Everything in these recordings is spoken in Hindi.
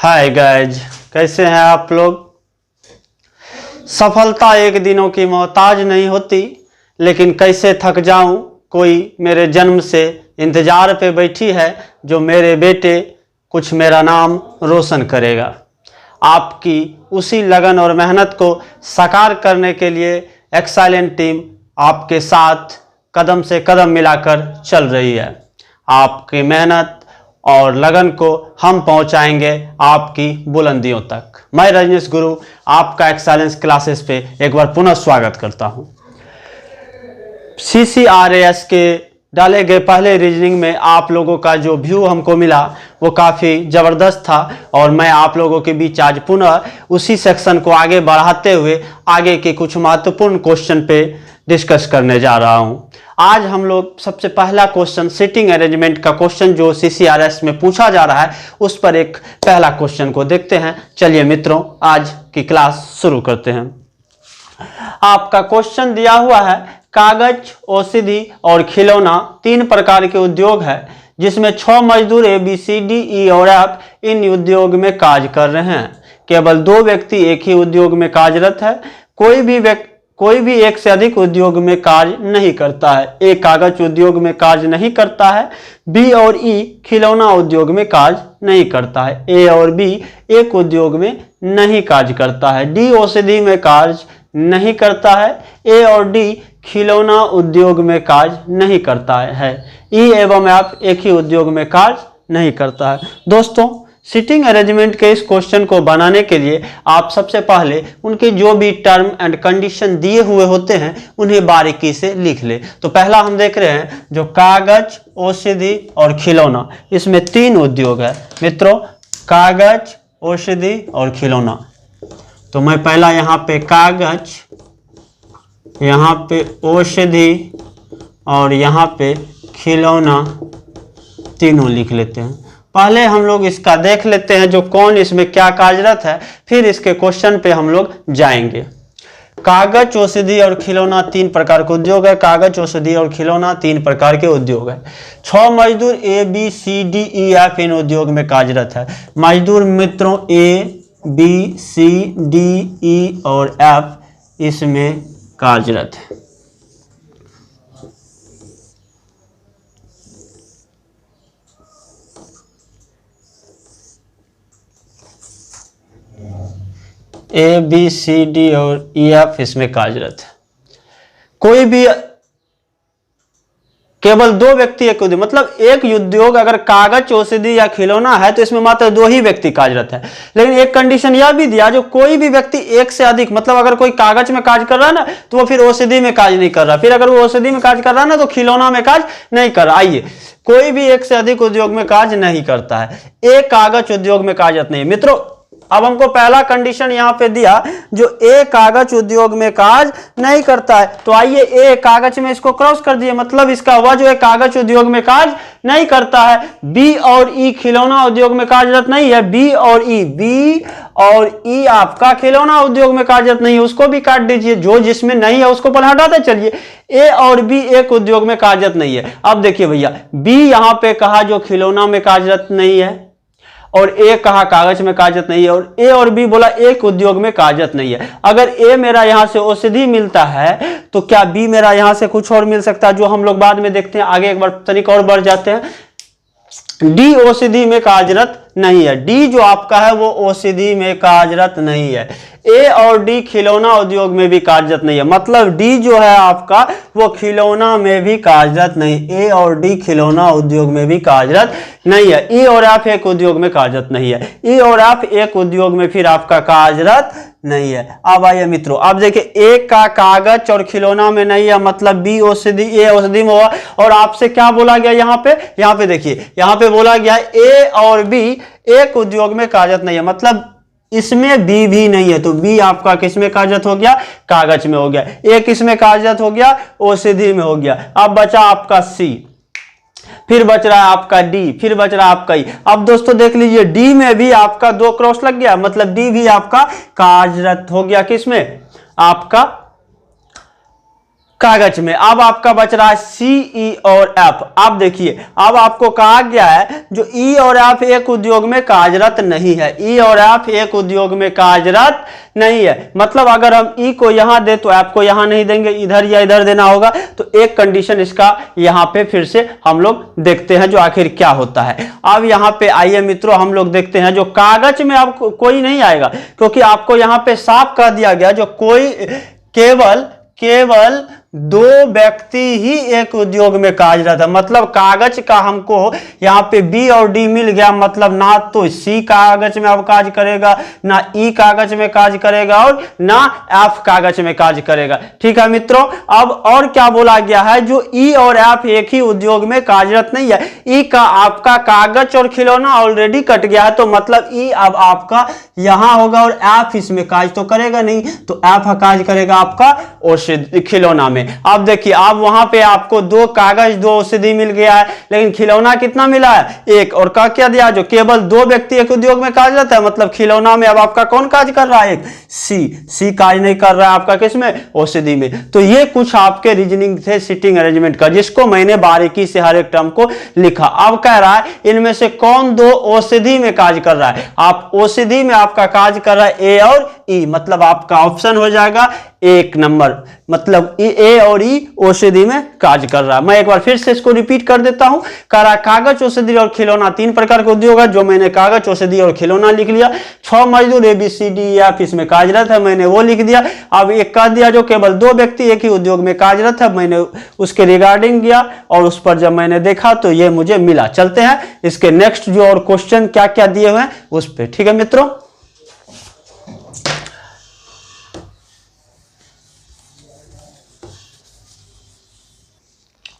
हाय गाइज, कैसे हैं आप लोग। सफलता एक दिनों की मोहताज नहीं होती, लेकिन कैसे थक जाऊं, कोई मेरे जन्म से इंतजार पे बैठी है जो मेरे बेटे कुछ मेरा नाम रोशन करेगा। आपकी उसी लगन और मेहनत को साकार करने के लिए एक्साइलेंट टीम आपके साथ कदम से कदम मिलाकर चल रही है। आपकी मेहनत और लगन को हम पहुंचाएंगे आपकी बुलंदियों तक। मैं रजनीश गुरु आपका एक्सेलेंस क्लासेस पे एक बार पुनः स्वागत करता हूं। CCRAS के डाले गए पहले रीजनिंग में आप लोगों का जो व्यू हमको मिला वो काफ़ी ज़बरदस्त था और मैं आप लोगों के बीच आज पुनः उसी सेक्शन को आगे बढ़ाते हुए आगे के कुछ महत्वपूर्ण क्वेश्चन पे डिस्कस करने जा रहा हूं। आज हम लोग सबसे पहला क्वेश्चन सिटिंग अरेंजमेंट का क्वेश्चन जो CCRAS में पूछा जा रहा है उस पर एक पहला क्वेश्चन को देखते हैं। चलिए मित्रों, आज की क्लास शुरू करते हैं। आपका क्वेश्चन दिया हुआ है, कागज, औषधि और खिलौना तीन प्रकार के उद्योग है जिसमें 6 मजदूर ABCDE और F इन उद्योग में कार्य कर रहे हैं। केवल 2 व्यक्ति एक ही उद्योग में कार्यरत है। कोई भी एक से अधिक उद्योग में कार्य नहीं करता है। A कागज उद्योग में कार्य नहीं करता है। B और E खिलौना उद्योग में कार्य नहीं करता है। A और B एक उद्योग में नहीं कार्य करता है। D औषधि में कार्य नहीं करता है। A और D खिलौना उद्योग में कार्य नहीं करता है। E एवं F एक ही उद्योग में कार्य नहीं करता है। दोस्तों, सिटिंग अरेंजमेंट के इस क्वेश्चन को बनाने के लिए आप सबसे पहले उनके जो भी टर्म एंड कंडीशन दिए हुए होते हैं उन्हें बारीकी से लिख ले। तो पहला हम देख रहे हैं जो कागज, औषधि और खिलौना, इसमें 3 उद्योग है मित्रों, कागज, औषधि और खिलौना। तो मैं पहला यहाँ पे कागज, यहाँ पे औषधि और यहाँ पे खिलौना तीनों लिख लेते हैं। पहले हम लोग इसका देख लेते हैं जो कौन इसमें क्या कार्यरत है, फिर इसके क्वेश्चन पे हम लोग जाएंगे। कागज, औषधि और खिलौना 3 प्रकार के उद्योग है। कागज, औषधि और खिलौना 3 प्रकार के उद्योग है। 6 मजदूर ABCDE इन उद्योग में कार्यरत है। मजदूर मित्रों ABCDE और F इसमें कार्यरत है। ABCD और EF इसमें कार्यरत है। कोई भी केवल 2 व्यक्ति एक उद्योग, मतलब एक उद्योग अगर कागज, औषधि या खिलौना है तो इसमें मात्र 2 ही व्यक्ति कार्यरत है। लेकिन एक कंडीशन यह भी दिया, जो कोई भी व्यक्ति एक से अधिक, मतलब अगर कोई कागज में कार्य कर रहा है ना तो वो फिर औषधि में कार्य नहीं कर रहा, फिर अगर वो औषधि में कार्य कर रहा है ना तो खिलौना में कार्य नहीं कर रहा। आइए, कोई भी एक से अधिक उद्योग में कार्य नहीं करता है। एक कागज उद्योग में कार्यरत नहीं। मित्रों, अब हमको पहला कंडीशन यहाँ पे दिया जो A कागज उद्योग में कार्य नहीं करता है, तो आइए A कागज में इसको क्रॉस कर दिए, मतलब इसका हुआ जो एक कागज उद्योग में कार्य नहीं करता है। B और E खिलौना उद्योग में कार्यरत नहीं है। B और E आपका खिलौना उद्योग में कार्यरत नहीं है, उसको भी काट दीजिए। जो जिसमें नहीं है उसको पहले हटाते चलिए। A और B एक उद्योग में कार्यरत नहीं है। अब देखिए भैया, B यहाँ पे कहा जो खिलौना में कार्यरत नहीं है और A कहा कागज में कार्यरत नहीं है, और A और B बोला एक उद्योग में कार्यरत नहीं है। अगर A मेरा यहां से औषधि मिलता है तो क्या B मेरा यहां से कुछ और मिल सकता है, जो हम लोग बाद में देखते हैं। आगे एक बार तनिक और बढ़ जाते हैं। D औषधि में कार्यरत नहीं है। D जो आपका है वो औषधि में कार्यरत नहीं है। A और D खिलौना उद्योग में भी कार्यरत नहीं है, मतलब D जो है आपका वो खिलौना में भी कार्यरत नहीं। A और D खिलौना उद्योग में भी कार्यरत नहीं है। E और F एक उद्योग में कार्यरत नहीं है। E और F एक उद्योग में फिर आपका कार्यरत नहीं है। अब आइए मित्रों, अब देखिए A का कागज और खिलौना में नहीं है, मतलब B औषधि, A औषधि में हुआ। और आपसे क्या बोला गया यहाँ पे देखिए, यहाँ पे बोला गया A और B एक उद्योग में कार्यरत नहीं है, मतलब इसमें B भी नहीं है। तो B आपका किस में कार्यरत हो गया, कागज में हो गया। A किस में कार्यरत हो गया, औषधि में हो गया। अब बचा आपका C, फिर बच रहा है आपका D, फिर बच रहा है आपका E। अब दोस्तों देख लीजिए, D में भी आपका 2 क्रॉस लग गया, मतलब D भी आपका कार्यरत हो गया। किसमें, आपका कागज में। अब आपका बच रहा है सी, ई और एफ। अब देखिए, अब आपको कहा गया है जो ई और एफ एक उद्योग में कार्यरत नहीं है, ई और एफ एक उद्योग में कार्यरत नहीं है। मतलब अगर हम ई को यहां दे तो एफ को यहां नहीं देंगे, इधर या इधर देना होगा। तो एक कंडीशन इसका यहां पे फिर से हम लोग देखते हैं जो आखिर क्या होता है। अब यहां पे आइए मित्रों, हम लोग देखते हैं जो कागज में अब कोई नहीं आएगा, क्योंकि आपको यहां पे साफ कह दिया गया जो कोई केवल दो व्यक्ति ही एक उद्योग में कार्यरत है। मतलब कागज का हमको यहाँ पे बी और डी मिल गया, मतलब ना तो सी कागज में अब कार्य करेगा, ना ई कागज में कार्य करेगा और ना एफ कागज में कार्य करेगा। ठीक है मित्रों। अब और क्या बोला गया है, जो ई और एफ एक ही उद्योग में कार्यरत नहीं है। ई का आपका कागज और खिलौना ऑलरेडी कट गया है, तो मतलब ई अब आपका यहां होगा और एफ इसमें कार्य तो करेगा नहीं, तो एफ कार्य करेगा आपका औषधि खिलौना में। अब देखिए, अब वहां पे आपको दो कागज दो औषधि मिल गया है, लेकिन खिलौना कितना मिला है, एक। और क्या क्या दिया, जो केवल दो व्यक्ति एक उद्योग में कार्यरत है, मतलब खिलौना में अब आपका कौन कार्य कर रहा है, एक सी कार्य नहीं कर रहा है आपका किसमें, औषधि में। तो ये कुछ आपके रीजनिंग थे सिटिंग अरेंजमेंट का, जिसको मैंने बारीकी से हर एक टर्म को लिखा। अब कह रहा है इनमें से कौन दो औषधि में कार्य कर रहा है। आप औषधि में आपका कार्य कर रहा है ए और ई, मतलब आपका ऑप्शन हो जाएगा एक नंबर, मतलब ए और ई औषधि में कार्य कर रहा है। मैं एक बार फिर से इसको रिपीट कर देता हूं। कह रहा कागज, औषधि और खिलौना तीन प्रकार के उद्योग है, जो मैंने कागज, औषधि और खिलौना लिख लिया। 6 मजदूर A B C D F इसमें कार्यरत है, मैंने वो लिख दिया। अब एक कह दिया जो केवल दो व्यक्ति एक ही उद्योग में कार्यरत है, मैंने उसके रिगार्डिंग गया और उस पर जब मैंने देखा तो ये मुझे मिला। चलते हैं इसके नेक्स्ट जो और क्वेश्चन क्या क्या दिए हुए हैं उस पर। ठीक है मित्रों।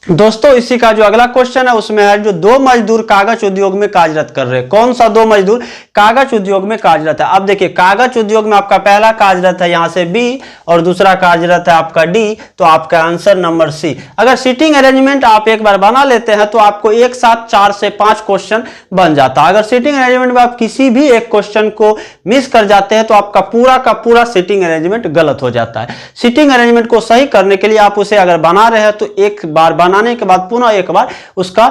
दोस्तों इसी का जो अगला क्वेश्चन है उसमें है जो दो मजदूर कागज उद्योग में कार्यरत कर रहे हैं। कौन सा दो मजदूर कागज उद्योग में कार्यरत है। अब देखिए, कागज उद्योग में आपका पहला कार्यरत है यहां से बी और दूसरा कार्यरत है आपका डी, तो आपका आंसर नंबर सी। अगर सीटिंग अरेंजमेंट आप एक बार बना लेते हैं तो आपको एक साथ 4 से 5 क्वेश्चन बन जाता है। अगर सीटिंग अरेंजमेंट में आप किसी भी एक क्वेश्चन को मिस कर जाते हैं तो आपका पूरा का पूरा सीटिंग अरेंजमेंट गलत हो जाता है। सीटिंग अरेंजमेंट को सही करने के लिए आप उसे अगर बना रहे हैं तो एक बार बनाने के बाद पुनः एक बार उसका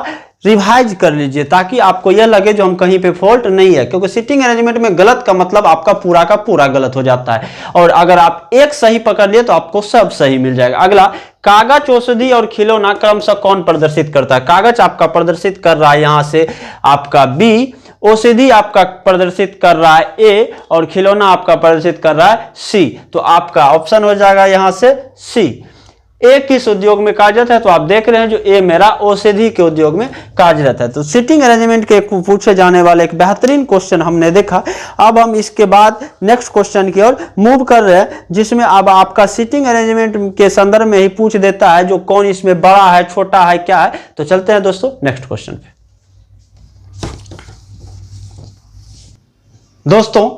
रिवाइज कर लीजिए, ताकि आपको यह लगे जो हम कहीं पे फॉल्ट नहीं है, क्योंकि सीटिंग अरेंजमेंट में गलत का मतलब आपका पूरा का पूरा गलत हो जाता है। और अगर आप एक सही पकड़ लिए तो आपको सब सही मिल जाएगा। अगला, कागज, औषधि और खिलौना क्रमशः कौन प्रदर्शित करता है। कागज आपका प्रदर्शित कर रहा है यहां से आपका बी, औषधि आपका प्रदर्शित कर रहा है ए और खिलौना आपका प्रदर्शित कर रहा है सी, तो आपका ऑप्शन हो जाएगा यहां से सी। ए किस उद्योग में कार्यरत है, तो आप देख रहे हैं जो ए मेरा औषधि के उद्योग में कार्यरत है। तो सीटिंग अरेंजमेंट के पूछे जाने वाले एक बेहतरीन क्वेश्चन हमने देखा। अब हम इसके बाद नेक्स्ट क्वेश्चन की ओर मूव कर रहे हैं, जिसमें अब आपका सीटिंग अरेंजमेंट के संदर्भ में ही पूछ देता है जो कौन इसमें बड़ा है, छोटा है, क्या है। तो चलते हैं दोस्तों नेक्स्ट क्वेश्चन पे। दोस्तों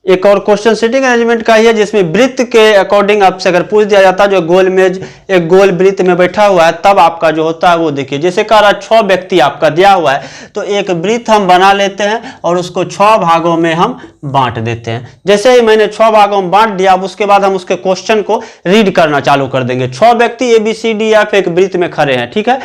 एक और क्वेश्चन सीटिंग अरेंजमेंट का ही है, जिसमें वृत्त के अकॉर्डिंग आपसे अगर पूछ दिया जाता है जो गोल मेज एक गोल वृत्त में बैठा हुआ है, तब आपका जो होता है वो देखिए। जैसे कह रहा 6 व्यक्ति आपका दिया हुआ है, तो एक वृत्त हम बना लेते हैं और उसको 6 भागों में हम बांट देते हैं। जैसे ही मैंने 6 भागों में बांट दिया, अब उसके बाद हम उसके क्वेश्चन को रीड करना चालू कर देंगे। 6 व्यक्ति A B C D F एक वृत्त में खड़े हैं, ठीक है।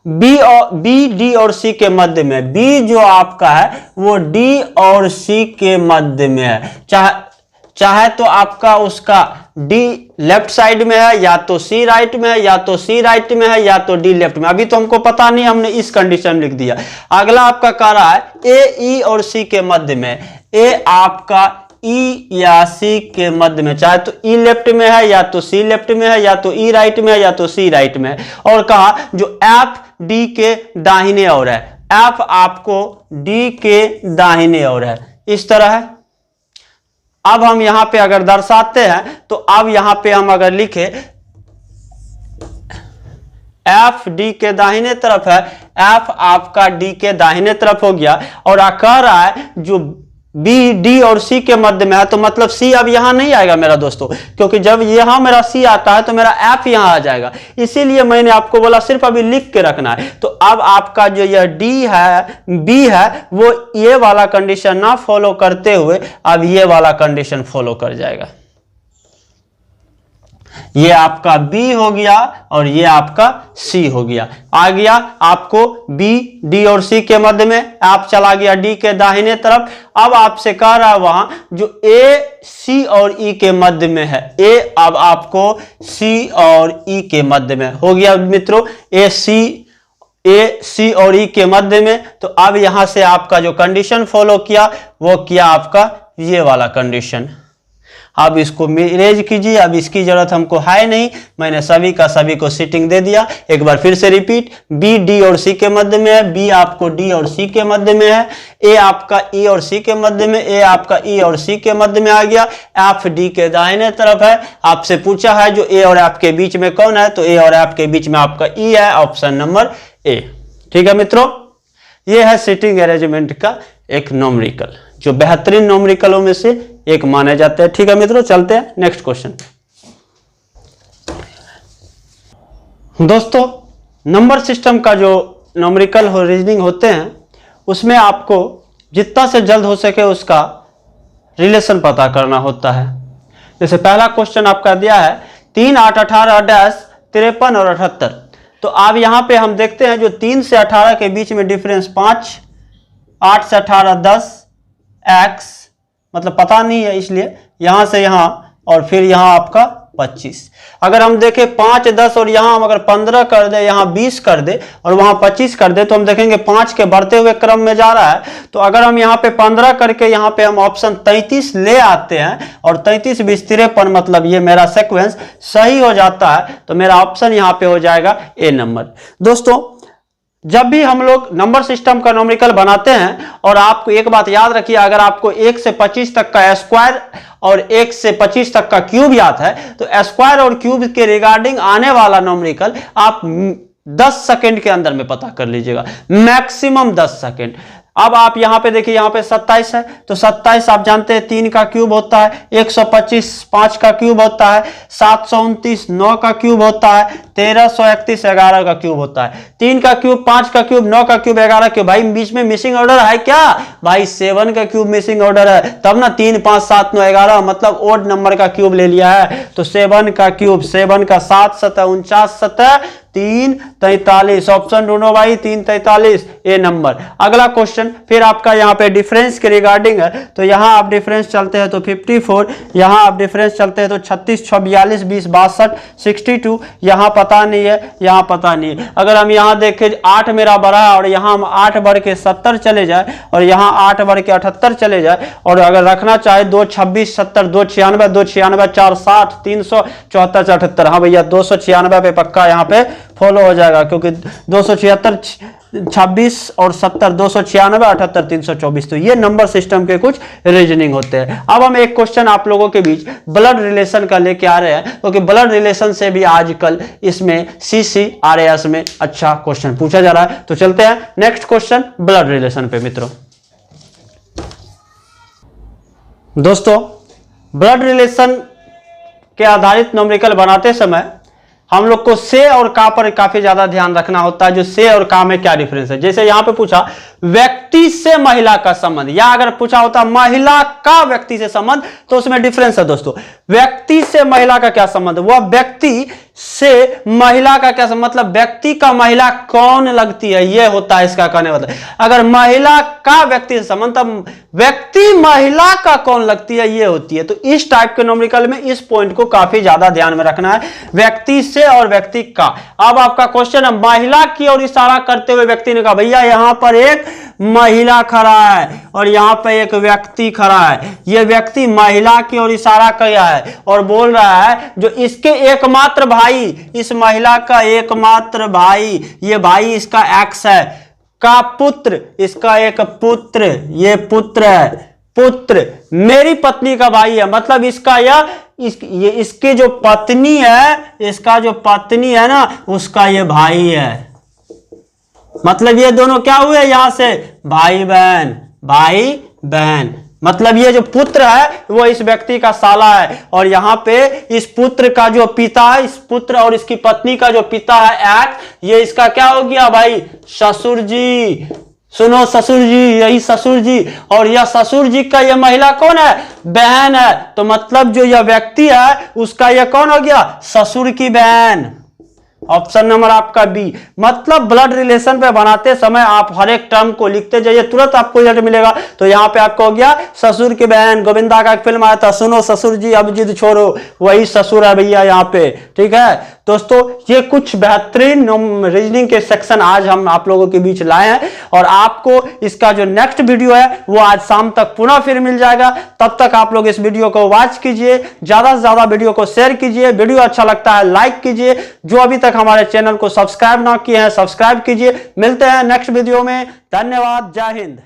बी डी और सी के मध्य में, बी जो आपका है वो डी और सी के मध्य में है। चाहे तो आपका उसका डी लेफ्ट साइड में है, या तो सी राइट में है, या तो सी राइट में है, या तो डी लेफ्ट में। अभी तो हमको पता नहीं, हमने इस कंडीशन में लिख दिया। अगला आपका कह रहा है ए ई और सी के मध्य में, ए आपका ई या सी के मध्य में, चाहे तो ई लेफ्ट में है, या तो सी लेफ्ट में है, या तो ई राइट में है, या तो सी राइट में है। और कहा जो एफ डी के दाहिने ओर है, एफ आपको डी के दाहिने ओर है, इस तरह है। अब हम यहां पे अगर दर्शाते हैं तो अब यहां पे हम अगर लिखे एफ डी के दाहिने तरफ है, एफ आपका डी के दाहिने तरफ हो गया। और कह रहा है जो बी डी और सी के मध्य में है, तो मतलब सी अब यहां नहीं आएगा मेरा दोस्तों, क्योंकि जब यहां मेरा सी आता है तो मेरा एफ यहां आ जाएगा। इसीलिए मैंने आपको बोला सिर्फ अभी लिख के रखना है। तो अब आपका जो यह डी है, बी है, वो ये वाला कंडीशन ना फॉलो करते हुए अब ये वाला कंडीशन फॉलो कर जाएगा। ये आपका बी हो गया और ये आपका सी हो गया। आ गया आपको बी, डी और सी के मध्य में, आप चला गया डी के दाहिने तरफ। अब आपसे कह रहा है वहां जो ए, सी और ई के मध्य में है, ए अब आपको सी और ई के मध्य में हो गया मित्रों, ए सी और ई के मध्य में। तो अब यहां से आपका जो कंडीशन फॉलो किया वो किया आपका ये वाला कंडीशन। अब इसको इरेज कीजिए, अब इसकी जरूरत हमको है नहीं, मैंने सभी का सभी को सीटिंग दे दिया। एक बार फिर से रिपीट, बी डी और सी के मध्य में है, बी आपको डी और सी के मध्य में है, ए आपका ई और सी के मध्य में, ए आपका ई और सी के मध्य में आ गया, एफ डी के दाहिने तरफ है। आपसे पूछा है जो ए और एफ के बीच में कौन है, तो ए और एफ के बीच में आपका ई है, ऑप्शन नंबर ए। ठीक है मित्रों, ये है सीटिंग अरेंजमेंट का एक न्यूमेरिकल, जो बेहतरीन न्यूमेरिकलों में से एक माने जाते हैं। ठीक है मित्रों, चलते हैं नेक्स्ट क्वेश्चन। दोस्तों, नंबर सिस्टम का जो न्यूमेरिकल रीजनिंग होते हैं उसमें आपको जितना से जल्द हो सके उसका रिलेशन पता करना होता है। जैसे पहला क्वेश्चन आपका दिया है 3, 8, 18 डैश 53 और 78। तो अब यहां पे हम देखते हैं जो 3 से 18 के बीच में डिफरेंस 5, 8 से 18 10 x, मतलब पता नहीं है इसलिए यहां से यहां और फिर यहां आपका 25। अगर हम देखें 5, 10 और यहां हम अगर 15 कर दे, यहां 20 कर दे और वहां 25 कर दे, तो हम देखेंगे 5 के बढ़ते हुए क्रम में जा रहा है। तो अगर हम यहां पे 15 करके यहां पे हम ऑप्शन 33 ले आते हैं और 33 20 53, मतलब ये मेरा सीक्वेंस सही हो जाता है, तो मेरा ऑप्शन यहां पे हो जाएगा ए नंबर। दोस्तों, जब भी हम लोग नंबर सिस्टम का न्यूमेरिकल बनाते हैं, और आपको एक बात याद रखिए, अगर आपको 1 से 25 तक का स्क्वायर और 1 से 25 तक का क्यूब याद है, तो स्क्वायर और क्यूब के रिगार्डिंग आने वाला न्यूमेरिकल आप 10 सेकंड के अंदर में पता कर लीजिएगा, मैक्सिमम 10 सेकंड। अब आप यहां पे देखिए, यहां पे 27 है, तो 27 आप जानते हैं 3 का क्यूब होता है, 125 5 का क्यूब होता है, 729 9 का क्यूब होता है, 1331 11 का क्यूब होता है। 3 का क्यूब, 5 का क्यूब, 9 का क्यूब, 11 क्यूब। भाई बीच में मिसिंग ऑर्डर है क्या? भाई 7 का क्यूब मिसिंग ऑर्डर है, तब ना 3 5 7 9 11, मतलब ओड नंबर का क्यूब ले लिया है। तो 7 का क्यूब, 7 का 7 7 49 7 3 43, ऑप्शन ढूंढो भाई, 3 43 ए नंबर। अगला क्वेश्चन फिर आपका यहाँ पे डिफरेंस के रिगार्डिंग है, तो यहाँ आप डिफरेंस चलते हैं तो 54, यहाँ आप डिफरेंस चलते हैं तो 36 6 42 20 62 62, यहाँ पता नहीं है, यहाँ पता नहीं है। अगर हम यहाँ देखें 8 मेरा बड़ा है और यहाँ हम 8 बढ़ के 70 चले जाए और यहाँ 8 बढ़ के 78 चले जाए, और अगर रखना चाहे 2 26 70 2 96 2 96 4 60 374 78, हाँ भैया 296 पे पक्का यहाँ पे फॉलो हो जाएगा, क्योंकि 276 26 और 70 296 78 324। तो ये नंबर सिस्टम के कुछ रीजनिंग होते हैं। अब हम एक क्वेश्चन आप लोगों के बीच ब्लड रिलेशन का लेके आ रहे हैं, क्योंकि ब्लड रिलेशन से भी आजकल इसमें CCRAS में अच्छा क्वेश्चन पूछा जा रहा है। तो चलते हैं नेक्स्ट क्वेश्चन ब्लड रिलेशन पे मित्रों। दोस्तों, ब्लड रिलेशन के आधारित न्यूमेरिकल बनाते समय हम लोग को से और का पर काफी ज्यादा ध्यान रखना होता है। जो से और का में क्या डिफरेंस है, जैसे यहां पे पूछा व्यक्ति से महिला का संबंध, या अगर पूछा होता महिला का व्यक्ति से संबंध, तो उसमें डिफरेंस है। दोस्तों, व्यक्ति से महिला का क्या संबंध, वह व्यक्ति से महिला का क्या संबंध, मतलब व्यक्ति का महिला कौन लगती है, यह होता है इसका कहने मतलब। अगर महिला का व्यक्ति से संबंध, तब व्यक्ति महिला का कौन लगती है, यह होती है। तो इस टाइप के न्यूमेरिकल में इस पॉइंट को काफी ज्यादा ध्यान में रखना है, व्यक्ति से और व्यक्ति का। अब आपका क्वेश्चन है, महिला की ओर इशारा करते हुए व्यक्ति ने कहा भैया यहां पर एक महिला खड़ा है और यहां पर एक व्यक्ति खड़ा है, यह व्यक्ति महिला की ओर इशारा किया है और बोल रहा है जो इसके एकमात्र भाई, इस महिला का एकमात्र भाई, ये भाई इसका एक्स है, का पुत्र, इसका एक पुत्र, ये पुत्र है, पुत्र मेरी पत्नी का भाई है, मतलब इसका ये इसकी जो पत्नी है, इसका जो पत्नी है ना, उसका ये भाई है। मतलब ये दोनों क्या हुए यहां से, भाई बहन, भाई बहन। मतलब ये जो पुत्र है वो इस व्यक्ति का साला है, और यहां पे इस पुत्र का जो पिता है, इस पुत्र और इसकी पत्नी का जो पिता है एक्स, ये इसका क्या हो गया भाई, ससुर जी। सुनो ससुर जी, यही ससुर जी, और यह ससुर जी का यह महिला कौन है? बहन है। तो मतलब जो यह व्यक्ति है उसका यह कौन हो गया? ससुर की बहन। ऑप्शन नंबर आपका बी। मतलब ब्लड रिलेशन पे बनाते समय आप हर एक टर्म को लिखते जाइए, तुरंत आपको रिजल्ट मिलेगा। तो यहां पे आपको हो गया ससुर की बहन। गोविंदा का एक फिल्म आया था, सुनो ससुर जी अब जिद छोड़ो, वही ससुर है भैया यहाँ पे। ठीक है दोस्तों, ये कुछ बेहतरीन रीजनिंग के सेक्शन आज हम आप लोगों के बीच लाए हैं, और आपको इसका जो नेक्स्ट वीडियो है वो आज शाम तक पुनः फिर मिल जाएगा। तब तक आप लोग इस वीडियो को वॉच कीजिए, ज्यादा से ज्यादा वीडियो को शेयर कीजिए, वीडियो अच्छा लगता है लाइक कीजिए, जो अभी तक हमारे चैनल को सब्सक्राइब ना किए हैं सब्सक्राइब कीजिए। मिलते हैं नेक्स्ट वीडियो में, धन्यवाद, जय हिंद।